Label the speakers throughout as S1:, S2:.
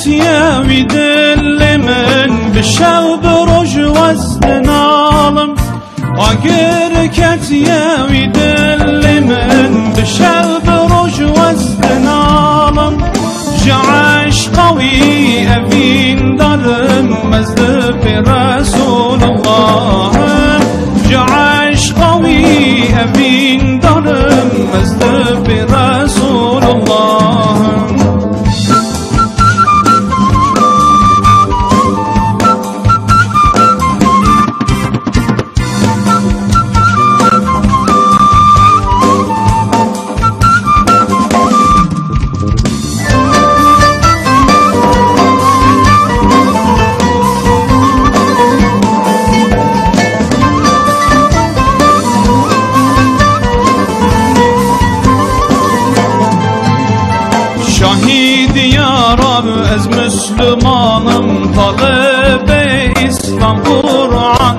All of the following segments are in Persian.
S1: ياوي دل من بشوب رج وزنالم وقركت ياوي دل من بشوب رج وزنالم جعش قوي أبين ظلم مزدب رسول الله جعش قوي أبين ظلم مزدب رسول الله شهید یا رب از مسلمانم طالب اسلام قرآن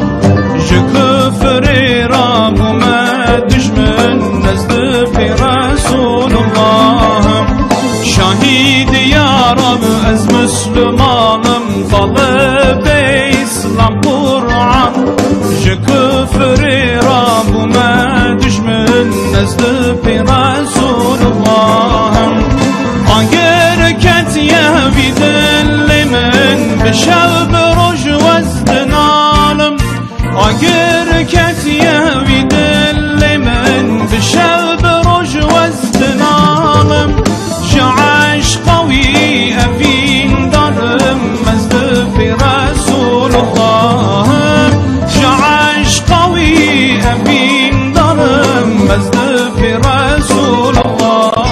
S1: جو کفر را بومد دشمن نزد رسول الله شهید یا رب از مسلمانم طالب اسلام قرآن جو کفر را بومد دشمن نزد رسول الله يهوي دل من بشوب رج وزنالم وقركت يهوي دل من بشوب رج وزنالم جعش قوي أبين ظلم مزدب رسول الله جعش قوي أبين ظلم مزدب رسول الله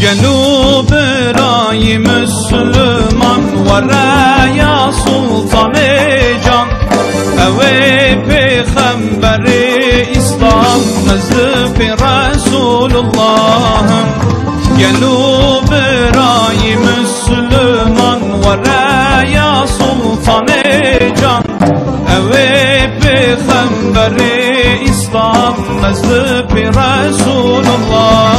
S1: گلو برای مسلمان وره یا سلطان جان اوی پیغمبر اسلام نزد رسول الله گلو برای مسلمان وره یا سلطان جان اوی پیغمبر اسلام نزد رسول الله